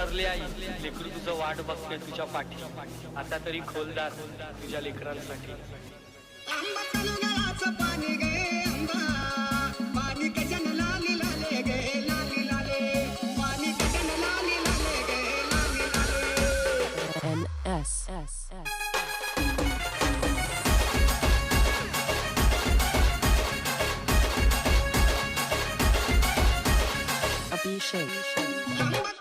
सरले आई, लेकरू तुझं वाट बघते तुझ्या पाठी. आता तरी खोलदार तुझ्या लेकरांसाठी. आंबा तळुगळाचं पाणी गे आंबा, पाणी गजन लाली लाले गे लाली लाले, पाणी गजन लाली लाले गे लाली लाले. NS. Abhishek. आंबा